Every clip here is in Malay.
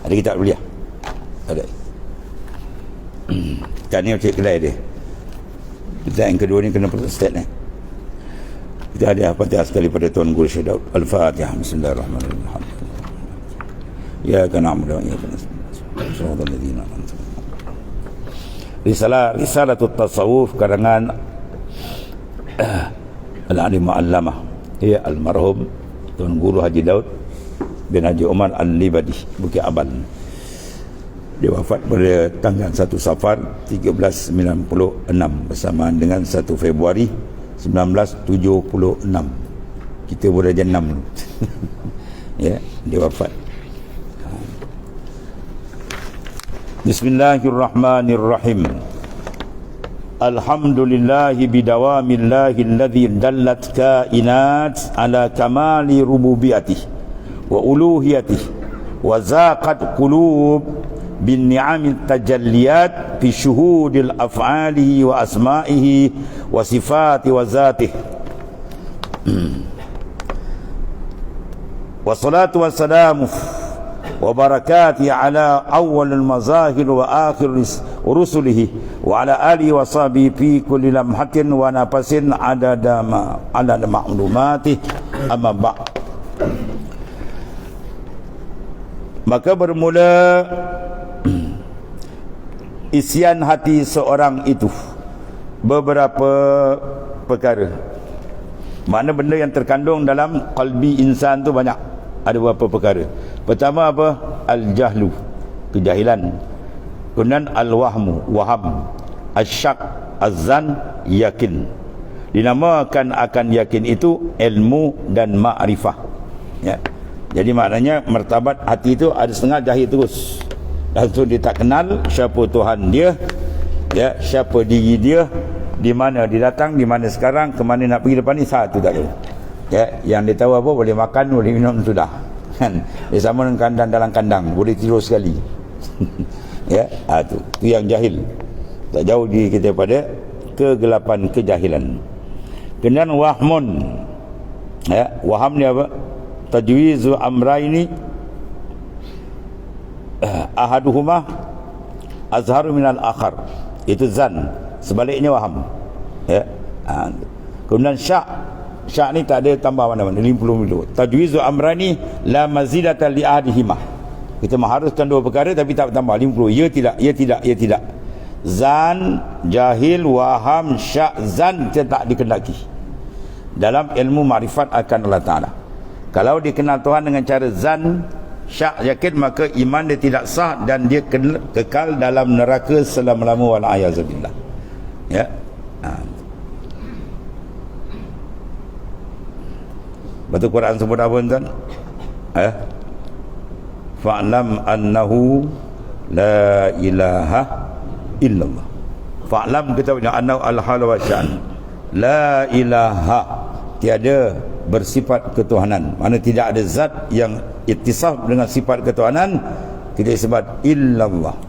Ada kitab kuliah? Ada. Kat ni cik kedai dia. Kita yang kedua ni kena protestan ni. Kita ada Fatihah sekali pada Tuan Guru Syed Daud. Al-Fatihah. Bismillahirrahmanirrahim. Ya kana na'budu wa iyyaka nasta'in. Shiratal ladzina an'amta 'alaihim. Risalatut Tasawuf karangan Al-Alim Al-Allamah, ya almarhum Tuan Guru Haji Daud bin Haji Umar Al-Libadi, Bukit Aban. Dia wafat pada tanggal 1 Safar 1396 bersamaan dengan 1 Februari 1976. Kita boleh jadi 6 ya, dia wafat. Bismillahirrahmanirrahim. Alhamdulillahi bidawamillahi alladhi dallat kainat ala kamali rububiyatih wa uluhiyatih wa zaqat qulub bin ni'amit tajalliyat fi syuhudil af'alihi wa asma'ihi wa sifati wa zatih. Wa salatu wa salamu wa barakati ala awwalil mazahir wa akhir rusulihi wa ala alihi wa sahbihi fi kulli lamhatin wa nafasin adada ma'lumati amma ba'd. Maka bermula isian hati seorang itu beberapa perkara. Mana benda yang terkandung dalam qalbi insan tu banyak. Ada beberapa perkara. Pertama apa? Al-jahlu, kejahilan. Kemudian al-wahmu, waham. Asyak, azan, yakin. Dinamakan akan yakin itu ilmu dan ma'rifah. Ya. Jadi maknanya martabat hati itu ada setengah jahil terus. Dan tu dia tak kenal siapa Tuhan dia, ya, siapa diri dia, di mana dia datang, di mana sekarang, ke mana nak pergi depan ni, satu tak tahu. Ya, yang dia tahu apa, boleh makan, boleh minum, sudah. Kan? Dia sama dengan kandang dalam kandang, boleh tidur sekali. Ya, tu yang jahil. Tak jauh diri kita pada kegelapan kejahilan. Kemudian wahmun. Ya, waham ni apa? Tajwizu amraini ahaduhuma azharu minal akhar. Itu zan, sebaliknya waham. Ya. Kemudian syak. Syak ni tak ada tambah mana-mana, 50 dulu. Tajwizu amrani la mazidata li ahadihima. Kita mengharuskan dua perkara tapi tak tambah 50. Ya tidak, ya tidak, ya tidak. Zan, jahil, waham, syak, zan tak dikendaki dalam ilmu makrifat akan Allah Ta'ala. Kalau dikenal Tuhan dengan cara zan, syak, yakin, maka iman dia tidak sah dan dia kekal dalam neraka selama-lama, wal a'yazubillah. Ya. Betul Quran sebut apa tuan? Fa'lam annahu la ilaha illallah. Fa'lam, kita punya annahu al-hal wa syan. La ilaha, tiada bersifat ketuhanan. Mana tidak ada zat yang ittisaf dengan sifat ketuhanan, kita sebut illallah.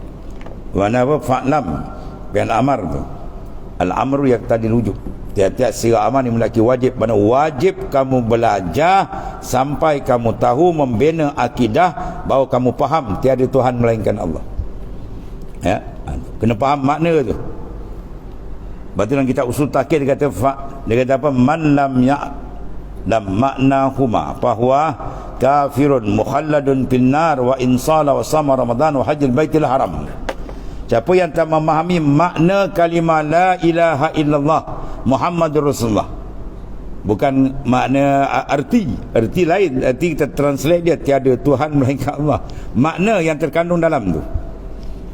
Mana apa? Fa'lam bian amar tu. Al-amru yang tadi rujuk. Tiap-tiap sirah amal yang memiliki wajib. Mana wajib kamu belajar sampai kamu tahu, membina akidah bahawa kamu faham tiada Tuhan melainkan Allah. Ya, kena faham makna tu. Betul dalam kitab usul takkid dia kata apa? Man lam ya'lam maknahuma fahuwa kafirun mukhalladun finnar wa insala wa sama ramadan wa hajjil baitil haram. Siapa yang tak memahami makna kalimah la ilaha illallah Muhammadur Rasulullah, bukan makna arti lain, arti kita translate dia tiada Tuhan melainkan Allah, makna yang terkandung dalam tu,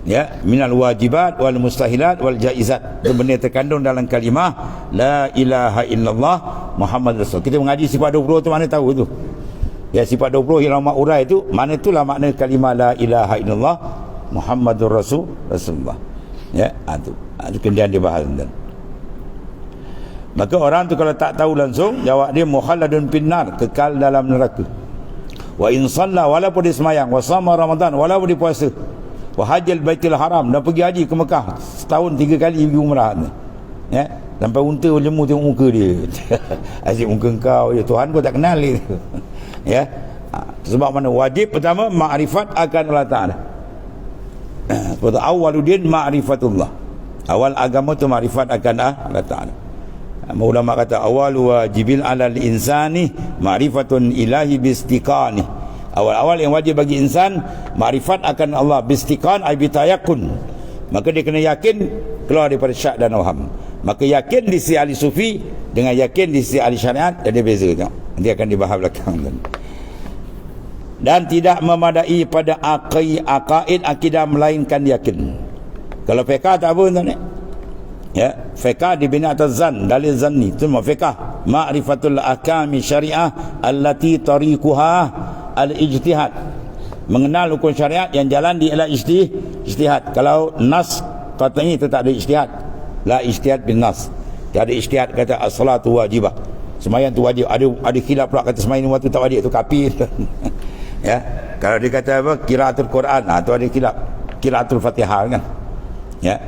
ya, minal wajibat wal mustahilat wal jaizat, itu benda terkandung dalam kalimah la ilaha illallah Muhammadur Rasul. Kita mengaji sifat 20 tu, mana tahu tu, ya, sifat 20 yang lama urai tu, mana itulah makna kalimah la ilaha illallah Muhammadur Rasulullah. Ya, itu kemudian dibahas. Maka orang tu kalau tak tahu langsung, jawab dia mukhalladun finnar, kekal dalam neraka. Wa in shalla, walaupun dia semayang, wa sama ramadan, walaupun dia puasa, wa hajjal baitil haram, dan pergi haji ke Mekah setahun 3 kali pergi umrah. Ya, sampai unta jemu tengok muka dia. Asyik muka engkau, ya Tuhan kau tak kenal dia. Ya. Sebab mana? Wajib pertama makrifat akan Allah Ta'ala. Seperti awwaluddin ma'rifatullah. Awal agama tu makrifat akan Allah Ta'ala. Ulama kata awal wajibil alal insani ma'rifatun ilahi bistiqani. Awal-awal yang wajib bagi insan makrifat akan Allah bistiqan ay bitayakun. Maka dia kena yakin keluar daripada syak dan waham. Maka yakin di sisi ahli sufi dengan yakin di sisi ahli syariat ada beza. Nanti akan dibahas belakang. Dan tidak memadai pada aqaid akidah melainkan yakin. Kalau fiqh tak apa tuan. Ya, fiqh dibina atas zan, dalil zanni. Itu semua fiqh. Ma'rifatul ahkami syariah allati tariquha al-ijtihad. Mengenal hukum syariat yang jalan di ialah ijtihad. Kalau nas katanya itu tak ada ijtihad. La ijtihad bin nas. Tiada ijtihad kata as-salatu wajibah. Sembahyang tu wajib. Ada khilaf pula kata sembahyang waktu tak wajib, tu kafir. Ya, kalau dia kata apa qiraatul Quran, tu ada khilaf. Qiraatul Fatihah kan. Ya.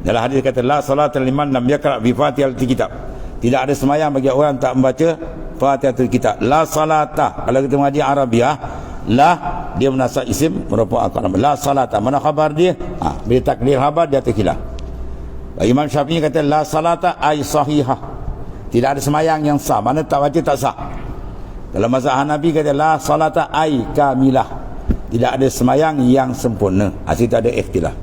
Dalam hadis kata la salata liman lam yaqra bi Fatihatil kitab. Tidak ada sembahyang bagi orang tak membaca Fatihatul kitab. La salata. Kalau kita mengaji Arabiah, la dia menasab isim merupakan akal. La salata. Mana khabar dia? Bila takdir khabar dia terkhilaf. Imam Syafi'i kata la salata ay sahihah. Tidak ada sembahyang yang sah. Mana tak baca tak sah. Dalam mazhab Hanafi kata la salata ay kamilah. Tidak ada sembahyang yang sempurna. Situ ada ikhtilaf.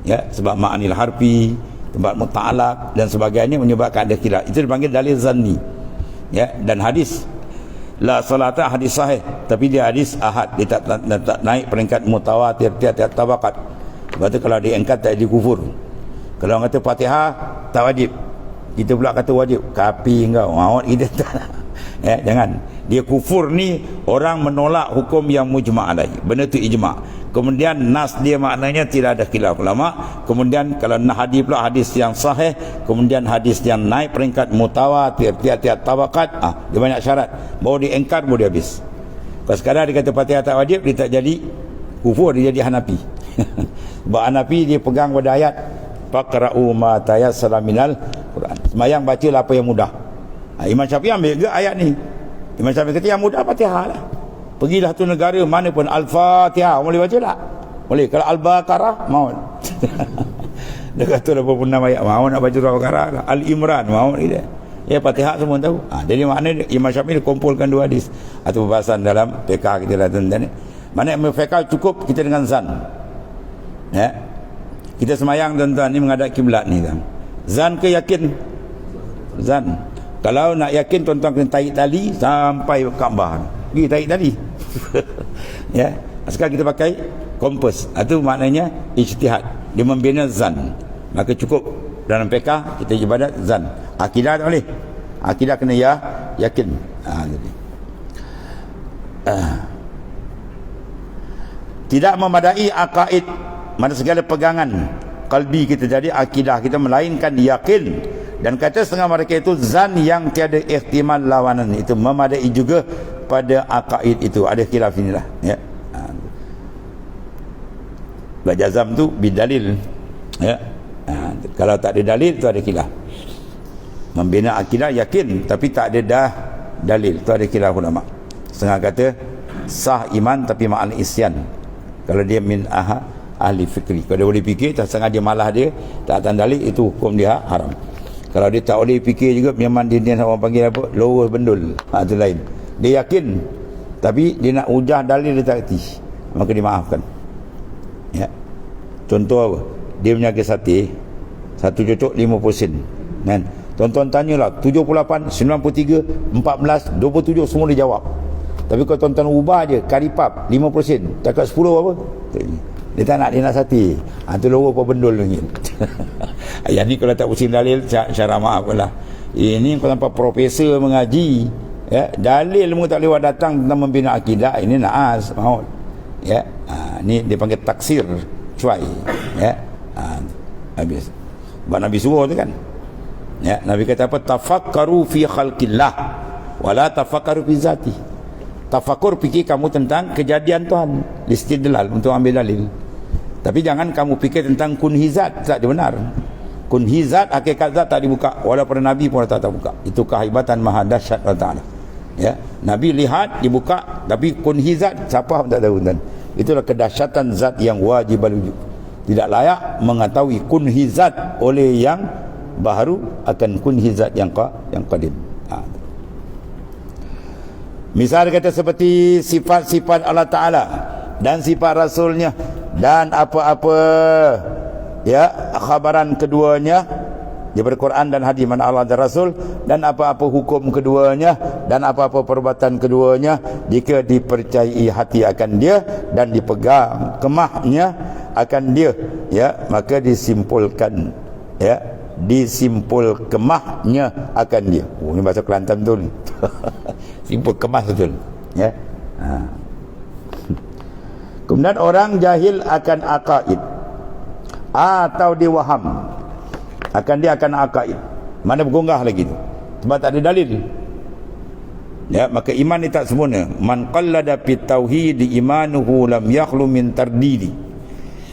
Ya, sebab ma'anil harfi, tempat muta'alaq dan sebagainya menyebabkan ada khilaf. Itu dipanggil dalil zanni. Ya, dan hadis la salata hadis sahih, tapi dia hadis ahad. Dia tak naik peringkat mutawatir tiap-tiap tabaqat. Sebab tu kalau diangkat tak jadi kufur. Kalau orang kata Fatihah tak wajib, kita pula kata wajib, kapi engkau. Maut kita tak. Ya, jangan. Dia kufur ni orang menolak hukum yang mujma' alaih. Benda tu ijma'. Kemudian nas dia maknanya tidak ada khilaf ulama. Kemudian kalau hadis pula hadis yang sahih, kemudian hadis yang naik peringkat mutawatir tiap-tiap tabaqat, dia banyak syarat. Baru diingkar baru dia habis. Kalau sekadar dia kata Fatihah tak wajib, dia tak jadi kufur, dia jadi Hanafi. Sebab Hanafi dia pegang pada ayat faqra'u ma tayassara minal Quran. Sembahyang bacalah apa yang mudah. Imam Syafi'i ambil ke ayat ni. Imam Syafi'i kata yang mudah Fatihah lah. Pergilah tu negara mana pun Al-Fatihah boleh baca tak? Boleh. Kalau Al-Baqarah maut. Dia kata 86 ayat maut nak baca Al-Baqarah. Al-Imran maut dia. Ya Fatihah semua tahu. Jadi maknanya Imam Syafi'i kumpulkan dua hadis atau pembahasan dalam fiqh kita dah tentang ni. Mana fiqh cukup kita dengan zan. Ya. Kita semayang tuan-tuan ni menghadap kiblat ni kan. Zan ke yakin? Zan. Kalau nak yakin tuan-tuan kena tarik tali sampai Kaabah. Pergi tarik tali. Ya. Sekarang kita pakai kompas. Itu maknanya ijtihad. Dia membina zan. Maka cukup dalam fiqh kita ibadat zan. Akidah tak boleh. Akidah kena yakin. Tidak memadai aqaid, mana segala pegangan kalbi kita jadi akidah kita, melainkan yakin. Dan kata setengah mereka itu zan yang tiada ihtimal lawanan, itu memadai juga pada aqaid itu. Ada khilaf inilah ya. Jazam tu bidalil ya. Kalau tak ada dalil tu ada khilaf. Membina akidah yakin tapi tak ada dah dalil, tu ada khilaf ulama. Setengah kata sah iman tapi ma'al isyan. Kalau dia min ahli fikri, kalau dia boleh fikir tak sengaja malah dia tak akan dalil, itu hukum dia haram. Kalau dia tak boleh fikir juga, memang dia orang panggil apa, lower bendul, itu lain. Dia yakin tapi dia nak hujah dalil dia tak kerti, maka dimaafkan ya. Contoh apa, dia menyaga sate satu cucuk 50 sen kan. Tuan-tuan tanyalah 78, 93, 14, 27 semua dia jawab. Tapi kalau tuan-tuan ubah je karipap 50 sen, cakap 10 apa? Dia tak nak, dia nak sate. Tu lower apa bendul lagi. Yang ni kalau tak pusing dalil, syarah maaf lah. Ini kalau tanpa profesor mengaji ya, dalil pun tak lewat datang tentang membina akidah, ini naas maut ya. Ni dia panggil taksir cuai ya. Habis sebab Nabi suruh tu kan ya. Nabi kata apa, tafakkaru fi khalqillah wala tafakkaru fi zati. Tafakur, fikir kamu tentang kejadian Tuhan, istidlal untuk ambil dalil. Tapi jangan kamu fikir tentang kunhizat, tak benar. Kunhizat hakikat zat tak dibuka, walaupun Nabi pun tak buka. Itu kehebatan maha dahsyat Allah Ta'ala Ya, Nabi lihat dibuka tapi kunhi zat siapa pun tak tahu tuan. Itulah kedahsyatan zat yang wajib wujud. Tidak layak mengetahui kunhi zat oleh yang baharu akan kunhi zat yang qadim. Misal kata seperti sifat-sifat Allah Ta'ala dan sifat Rasulnya dan apa-apa ya khabaran keduanya daripada Quran dan hadis mana Allah dan Rasul, dan apa-apa hukum keduanya dan apa-apa perbuatan keduanya, jika dipercayai hati akan dia dan dipegang kemahnya akan dia, ya, maka disimpulkan, ya, disimpul kemahnya akan dia. Oh, ini bahasa Kelantan betul ni. Simpul kemah betul, ya. Kemudian orang jahil akan akaid atau diwaham dia akan akaid, mana bergonggah lagi tu sebab tak ada dalil, ya. Maka iman ni tak sempurna. Man qallada fit tauhid imanuhu lam yakhlu min tardidi.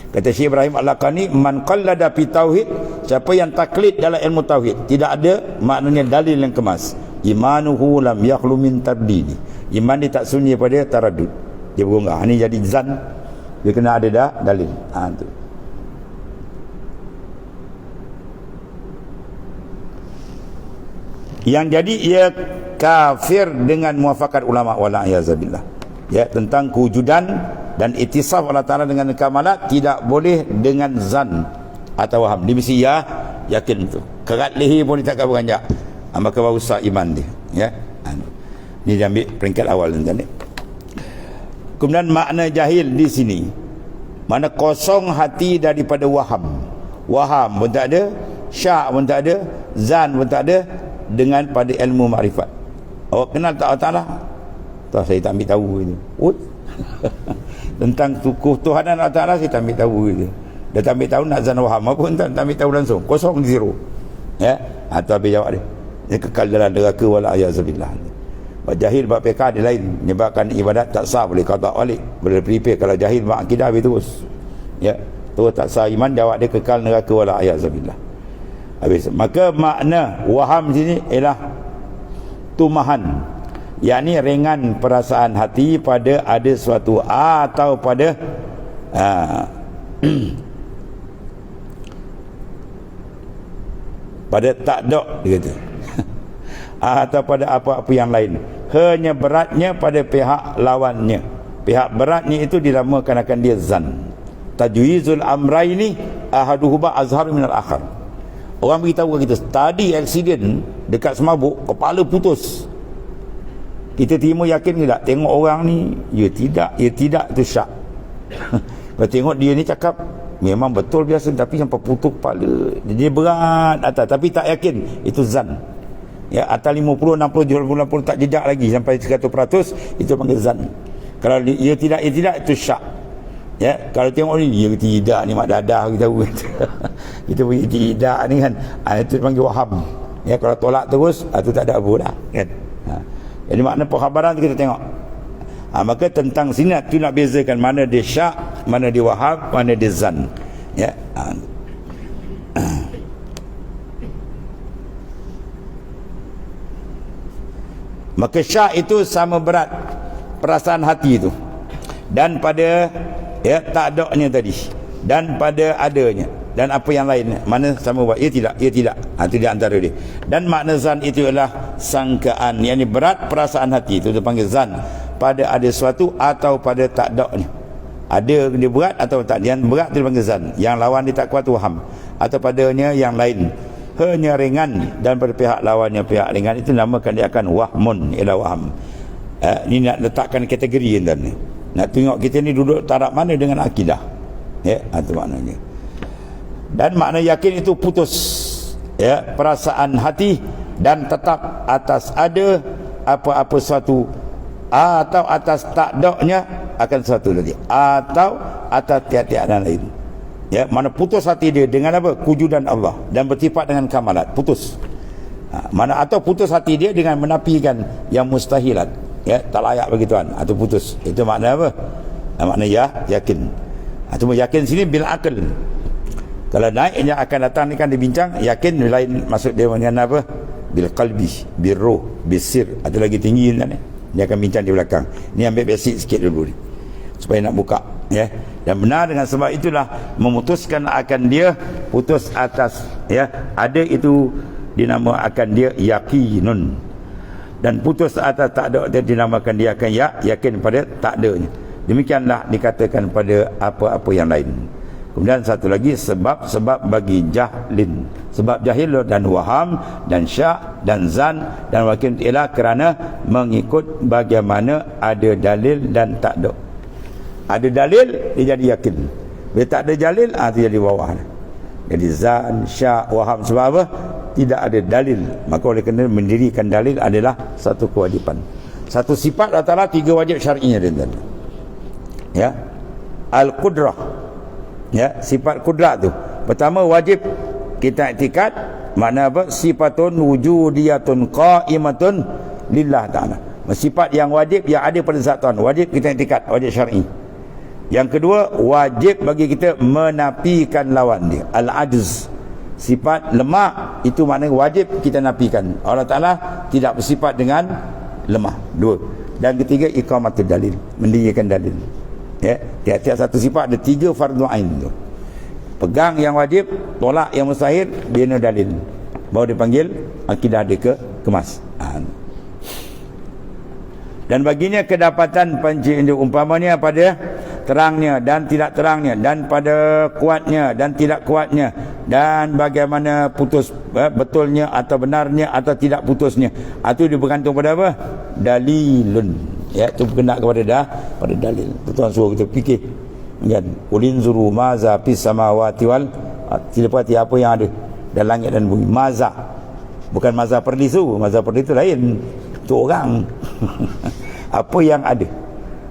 Kata Syekh Ibrahim Al-Laqani, man qallada fit tauhid, siapa yang taklid dalam ilmu tauhid, tidak ada maknanya dalil yang kemas, imanuhu lam yakhlu min tardidi, iman dia tak sunyi pada taradud, dia bergonggah. Ini jadi zan, dia kena ada dah dalil. Tu yang jadi ia kafir dengan muafakat ulama wala iyazabillah, ya, tentang kewujudan dan itisaf Allah Ta'ala dengan kamalat tidak boleh dengan zan atau waham. Dia mesti yakin tu, kerat leher pun dia takkan beranjak, maka baru sah iman dia, ya. Ni dia ambil peringkat awal ni. Kemudian makna jahil di sini, mana kosong hati daripada waham pun tak ada, syak pun tak ada, zan pun tak ada, dengan pada ilmu makrifat. Awak kenal tak Allah Ta'ala? Tak, saya tak ambil tahu itu. Tentang ketuhanan Allah Ta'ala saya tak ambil tahu itu. Dah tak ambil tahu nak zan waham pun tak ambil tahu langsung, kosong, zero, ya. Atau habis jawab dia kekal dalam neraka wala ayazubillah. Jahil bab fiqh dia lain, menyebabkan ibadat tak sah, boleh qada balik, boleh prepare. Kalau jahil bab akidah habis terus, ya, terus tak sah iman, jawab dia kekal neraka wala ayazubillah. Habis. Maka makna waham sini ialah tumahan, yakni ringan perasaan hati pada ada suatu atau pada pada takdok, dia kata, atau pada apa-apa yang lain, hanya beratnya pada pihak lawannya. Pihak beratnya itu dinamakan akan dia zan. Tajwizul amraini ahaduhuma azhar minal akhar. Orang beritahu kita tadi aksiden dekat Semabuk, kepala putus. Kita terima yakin ke tak? Tengok orang ni, ya tidak tu syak. Kalau tengok dia ni cakap memang betul biasa, tapi sampai putus kepala, dia berat atas, tapi tak yakin, itu zan, ya. Atas 50, 60, 70, 80 tak jejak lagi sampai 100%, itu panggil zan. Kalau ia tidak itu syak, ya. Kalau tengok ni, ya tidak ni mak dadah kita tahu. Kita punya tidak ni kan, itu panggil waham, ya. Kalau tolak terus, itu tak ada apa dah, kan. Jadi makna perkhabaran tu kita tengok. Maka tentang sini tu nak bezakan mana dia syak, mana dia wahab, mana dia zan, ya. Maka syak itu sama berat perasaan hati itu, dan pada, ya, takdoknya tadi, dan pada adanya, dan apa yang lain, mana sama buat, ia tidak, itu di antara dia. Dan makna zan itu adalah sangkaan, yakni berat perasaan hati itu dipanggil zan, pada ada sesuatu atau pada takdoknya. Ada dia berat atau tak, yang berat itu dipanggil zan, yang lawan dia tak kuat tu waham, atau padanya yang lain hanya ringan, dan pada pihak lawannya pihak ringan, itu namakan dia akan wahmun, ialah waham. Ini nak letakkan kategori ni, nak tengok kita ni duduk taraf mana dengan akidah, ya. Itu maknanya. Dan makna yakin itu putus, ya, perasaan hati, dan tetap atas ada apa-apa suatu, atau atas takdoknya akan sesuatu tadi, atau atas tiada lain, ya. Mana putus hati dia dengan apa? Kewujudan Allah dan bersifat dengan kamalat, putus. Mana atau putus hati dia dengan menafikan yang mustahilat, ya, tak layak begituan, atau putus. Itu makna apa? Makna yakin. Cuma yakin sini bil akal. Kalau naik yang akan datang ni kan dibincang, yakin lain, maksud dia dengan apa? bil qalbi, bil ruh, bil sir. Ada lagi tinggi ni. Dia akan bincang di belakang. Ni ambil basic sikit dulu ni, supaya nak buka, ya. Dan benar dengan sebab itulah memutuskan akan dia putus atas, ya. Ada itu dinamakan dia yakinun, dan putus atas tak ada dia dinamakan dia akan yakin pada tak adanya. Demikianlah dikatakan pada apa-apa yang lain. Kemudian satu lagi, sebab bagi jahlin, sebab jahil dan waham dan syak dan zan dan wakil ilah, kerana mengikut bagaimana ada dalil dan tak ada. Ada dalil dia jadi yakin, bila tak ada dalil dia jadi bawah. Jadi zan, syak, waham. Sebab apa? Tidak ada dalil, maka oleh kerana mendirikan dalil adalah satu kewajipan. Satu sifat Allah Ta'ala, 3 wajib syar'inya dia. Ya, al-qudrah, ya, sifat kudrat tu. Pertama, wajib kita iktikad, makna apa? Sifatun wujudiyatun qa'imatun lillah ta'ala. Sifat yang wajib yang ada pada zat Tuhan, wajib kita iktikad, wajib syar'i. Yang kedua, wajib bagi kita menafikan lawan dia, al-ajz. Sifat lemah itu makna wajib kita nafikan. Allah Ta'ala tidak bersifat dengan lemah. 2. Dan ketiga, iqamatul dalil, mendirikan dalil. Ya, tiap-tiap satu sifat ada 3 fardu ain tu. Pegang yang wajib, tolak yang mustahil, bina dalil, baru dipanggil akidah dia kemas. Dan baginya kedapatan panci umpamanya pada terangnya dan tidak terangnya, dan pada kuatnya dan tidak kuatnya, dan bagaimana putus betulnya atau benarnya atau tidak putusnya. Itu dia bergantung pada apa? Dalilun. Ya, itu berkena kepada pada dalil. Tuan suruh kita fikir, kan? Ulin zuru maza fis samawati wal, telepati apa yang ada dalam langit dan bumi. Maza, bukan maza perdisu. Maza perdisu lain, itu orang. Apa yang ada.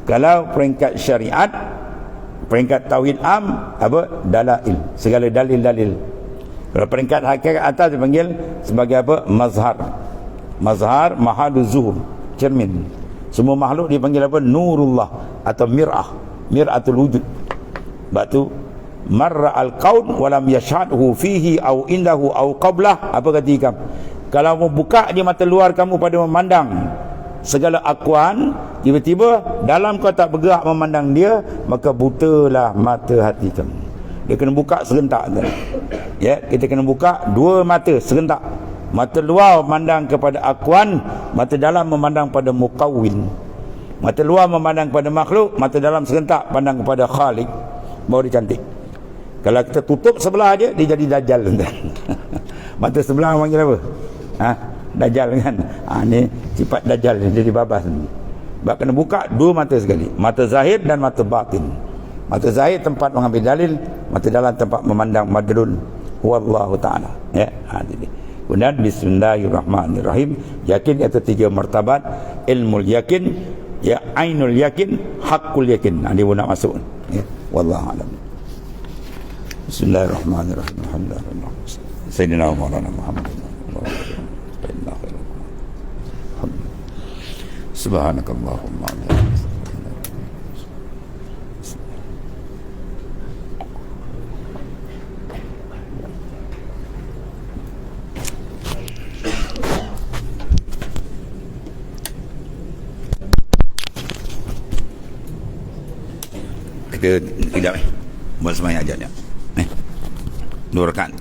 Kalau peringkat syariat, peringkat tauhid am, apa? Dalail, segala dalil-dalil. Kalau peringkat hakikat atas dipanggil sebagai apa? Mazhar. Mazhar mahaduz zuhur, cermin. Semua makhluk dipanggil apa? Nurullah atau mir'ah, mir'atul wujud. Sebab tu marra al-qaun walam yashhadhu fihi au indahu au qablah. Apa kata ikam? Kalau mau buka dia mata luar kamu pada memandang segala akuan, tiba-tiba dalam kau tak bergerak memandang dia, maka butalah mata hati kamu. Dia kena buka serentak kan? Ya, kita kena buka 2 mata serentak. Mata luar memandang kepada akuan, mata dalam memandang pada muqawwin. Mata luar memandang pada makhluk, mata dalam serentak pandang kepada Khalik, baru dia cantik. Kalau kita tutup sebelah dia jadi dajjal kan? Mata sebelah panggil apa? Dajjal kan? Ni sifat dajjal, jadi babas. Sebab kena buka 2 mata sekali, mata zahir dan mata batin. Mata zahir tempat mengambil dalil, mata dalam tempat memandang madlul. Wallahu ta'ala. Ya, jadi kemudian bismillahirrahmanirrahim. Yakin itu 3 martabat. Ilmul yakin, ya, ainul yakin, hakul yakin. Dia pun nak masuk, ya. Wallahu a'lam. Bismillahirrahmanirrahim. Alhamdulillah. Sayyidina Maulana Muhammad. Subhanakallahumma wa bihamdika. Kita tidak buat semayang aja ya. 2 rakaat.